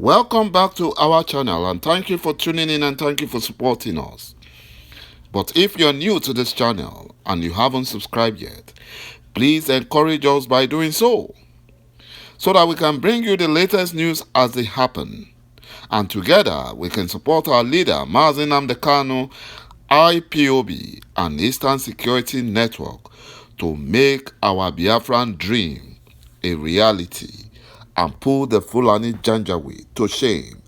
Welcome back to our channel, and thank you for tuning in and thank you for supporting us. But if you're new to this channel and you haven't subscribed yet, please encourage us by doing so that we can bring you the latest news as they happen. And together we can support our leader, ṁ IPOB and Eastern Security Network to make our Biafran dream a reality and put the Fulani Janjaweed to shame.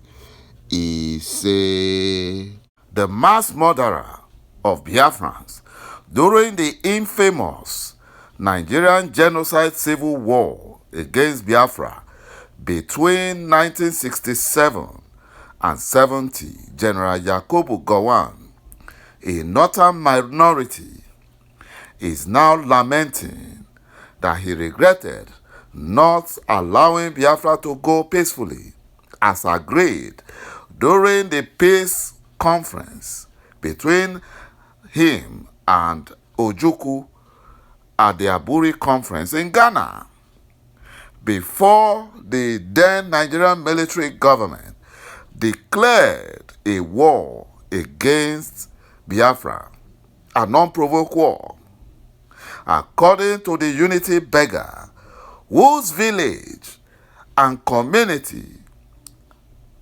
He say the mass murderer of Biafrans during the infamous Nigerian genocide civil war against Biafra between 1967 and 70, General ЯковÚ, a northern minority, is now lamenting that he regretted not allowing Biafra to go peacefully as agreed during the peace conference between him and Ojukwu at the Aburi conference in Ghana, before the then Nigerian military government declared a war against Biafra, a non-provoked war. According to the unity beggar, whose village and community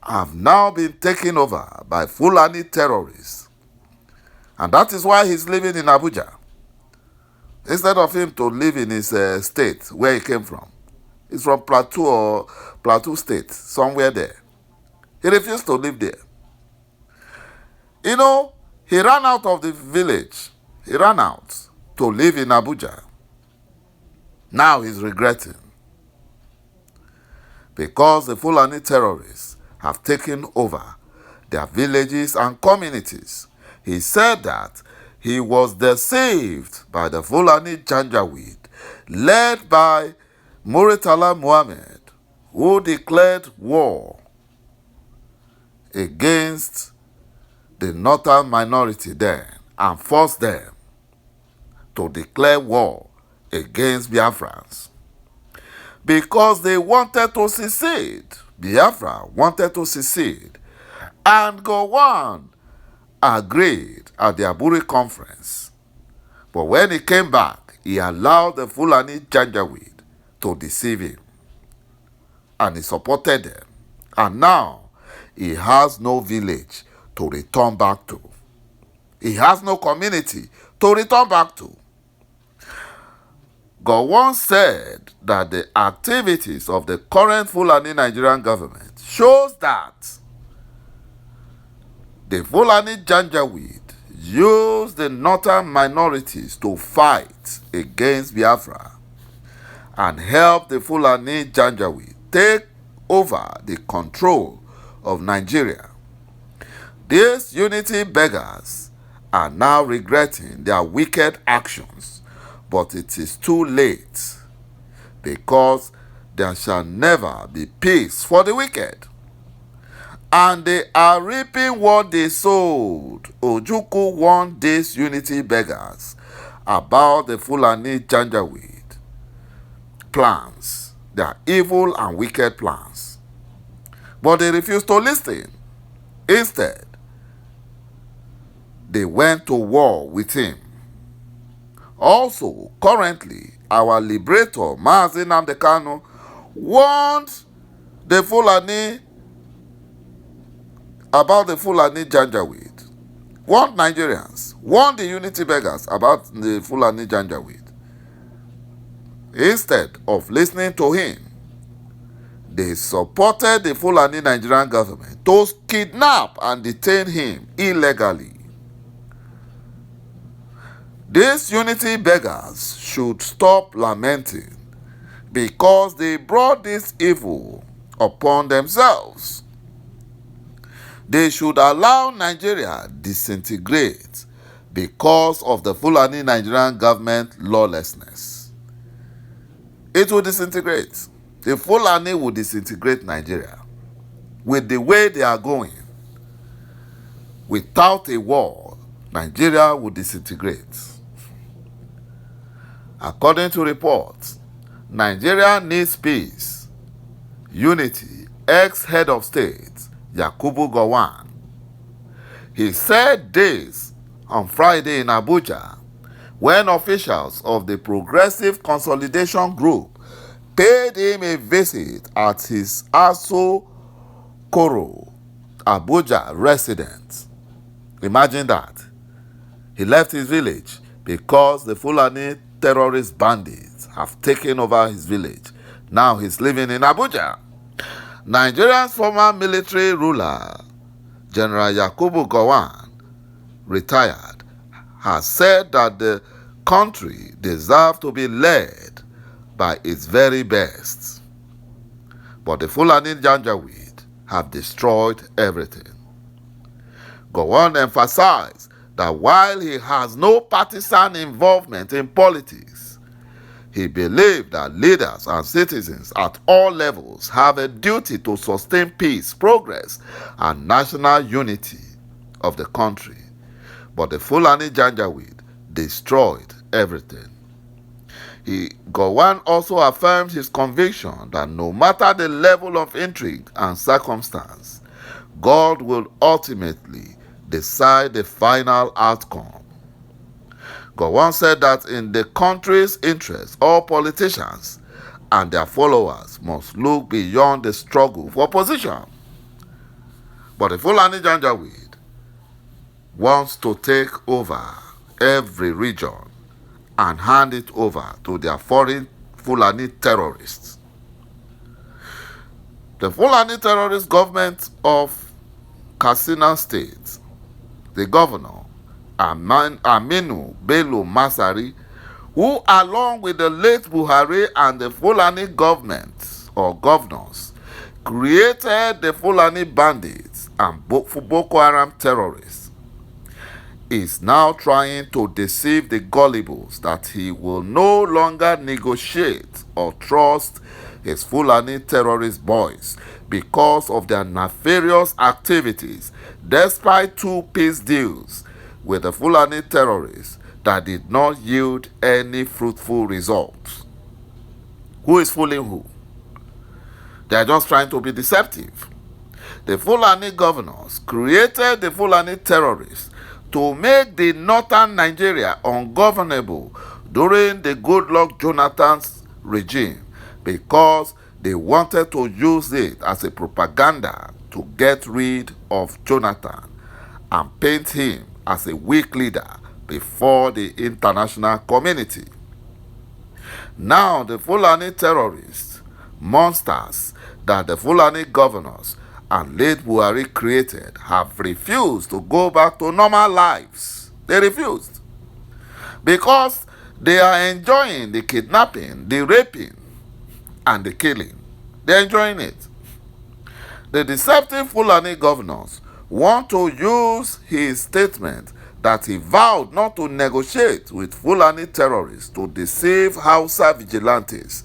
have now been taken over by Fulani terrorists. And that is why he's living in Abuja, instead of him to live in his state where he came from. He's from Plateau State, somewhere there. He refused to live there. You know, he ran out of the village. He ran out to live in Abuja. Now he's regretting, because the Fulani terrorists have taken over their villages and communities. He said that he was deceived by the Fulani Janjaweed, led by Muritala Muhammad, who declared war against the northern minority there and forced them to declare war against Biafrans because they wanted to secede. Biafra wanted to secede, and ﷺ agreed at the Aburi conference. But when he came back, he allowed the Fulani Janjaweed to deceive him, and he supported them. And now he has no village to return back to. He has no community to return back to. ﷺ said that the activities of the current Fulani Nigerian government shows that the Fulani Janjaweed use the northern minorities to fight against Biafra and help the Fulani Janjaweed take over the control of Nigeria. These unity beggars are now regretting their wicked actions, but it is too late, because there shall never be peace for the wicked, and they are reaping what they sowed. Ojukwu warned these unity beggars about the Fulani Janjaweed plans, their evil and wicked plans, but they refused to listen. Instead, they went to war with him. Also, currently, our liberator, ṁ warned the Fulani about the Fulani Janjaweed, warned Nigerians, warned the unity beggars about the Fulani Janjaweed. Instead of listening to him, they supported the Fulani Nigerian government to kidnap and detain him illegally. These unity beggars should stop lamenting, because they brought this evil upon themselves. They should allow Nigeria disintegrate because of the Fulani Nigerian government lawlessness. It will disintegrate. The Fulani will disintegrate Nigeria with the way they are going. Without a war, Nigeria will disintegrate. According to reports, Nigeria needs peace, unity, ex-head of state, Я쿠브GOWON. He said this on Friday in Abuja when officials of the Progressive Consolidation Group paid him a visit at his Aso Koro, Abuja residence. Imagine that. He left his village because the Fulani terrorist bandits have taken over his village. Now he's living in Abuja. Nigeria's former military ruler, General Я쿠브GOWON, retired, has said that the country deserves to be led by its very best. But the Fulani Janjaweed have destroyed everything. Gowon emphasized that while he has no partisan involvement in politics, he believed that leaders and citizens at all levels have a duty to sustain peace, progress, and national unity of the country. But the Fulani Janjaweed destroyed everything. Gowon also affirmed his conviction that no matter the level of intrigue and circumstance, God will ultimately decide the final outcome. Gowon said that in the country's interest, all politicians and their followers must look beyond the struggle for position. But the Fulani Janjaweed wants to take over every region and hand it over to their foreign Fulani terrorists. The Fulani terrorist government of Katsina State, the governor, Aminu Bello Masari, who along with the late Buhari and the Fulani government or governors created the Fulani bandits and Boko Haram terrorists, is now trying to deceive the gullibles that he will no longer negotiate or trust his Fulani terrorist boys because of their nefarious activities, despite two peace deals with the Fulani terrorists that did not yield any fruitful results. Who is fooling who? They are just trying to be deceptive. The Fulani governors created the Fulani terrorists to make the northern Nigeria ungovernable during the Goodluck Jonathan's regime because they wanted to use it as a propaganda to get rid of Jonathan and paint him as a weak leader before the international community. Now the Fulani terrorists, monsters that the Fulani governors and late Buhari created, have refused to go back to normal lives. They refused. Because they are enjoying the kidnapping, the raping, and the killing. They're enjoying it. The deceptive Fulani governors want to use his statement that he vowed not to negotiate with Fulani terrorists to deceive Hausa vigilantes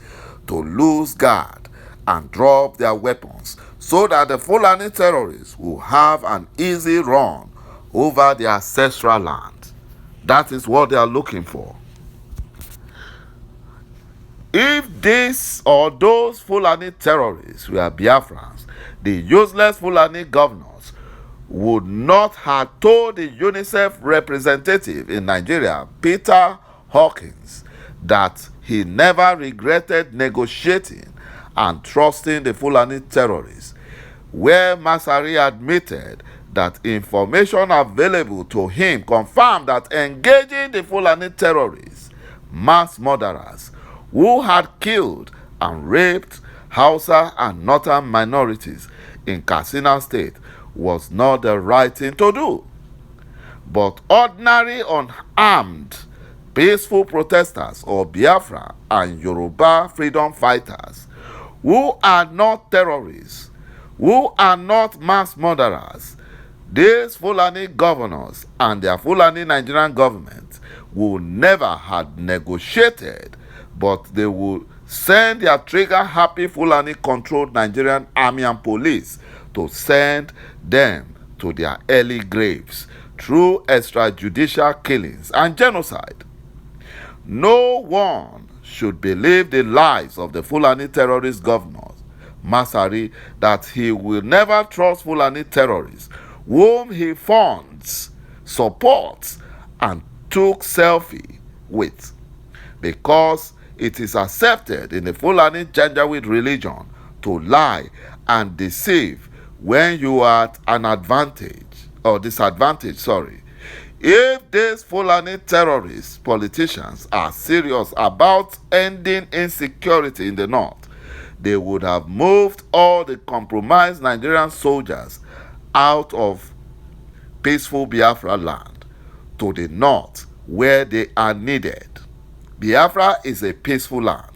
to lose guard and drop their weapons so that the Fulani terrorists will have an easy run over their ancestral land. That is what they are looking for. If this or those Fulani terrorists were Biafrans, the useless Fulani governors would not have told the UNICEF representative in Nigeria, Peter Hawkins, that he never regretted negotiating and trusting the Fulani terrorists, where Masari admitted that information available to him confirmed that engaging the Fulani terrorists, mass murderers, who had killed and raped Hausa and northern minorities in Katsina State was not the right thing to do. But ordinary unarmed, peaceful protesters or Biafra and Yoruba freedom fighters who are not terrorists, who are not mass murderers, these Fulani governors and their Fulani Nigerian government will never have negotiated, but they will send their trigger-happy Fulani-controlled Nigerian army and police to send them to their early graves through extrajudicial killings and genocide. No one should believe the lies of the Fulani terrorist governors, Masari that he will never trust Fulani terrorists whom he funds, supports, and took selfie with, because it is accepted in the Fulani Janjaweed religion to lie and deceive when you are at an advantage or disadvantage. If these Fulani terrorist politicians are serious about ending insecurity in the north, they would have moved all the compromised Nigerian soldiers out of peaceful Biafra land to the north where they are needed. Biafra is a peaceful land.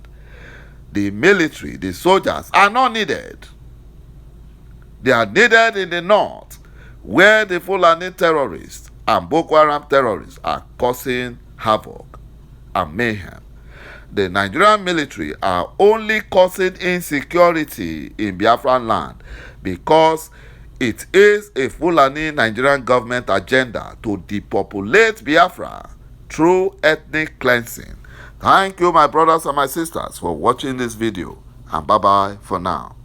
The military, the soldiers are not needed. They are needed in the north where the Fulani terrorists and Boko Haram terrorists are causing havoc and mayhem. The Nigerian military are only causing insecurity in Biafran land because it is a Fulani Nigerian government agenda to depopulate Biafra through ethnic cleansing. Thank you, my brothers and my sisters, for watching this video, and bye-bye for now.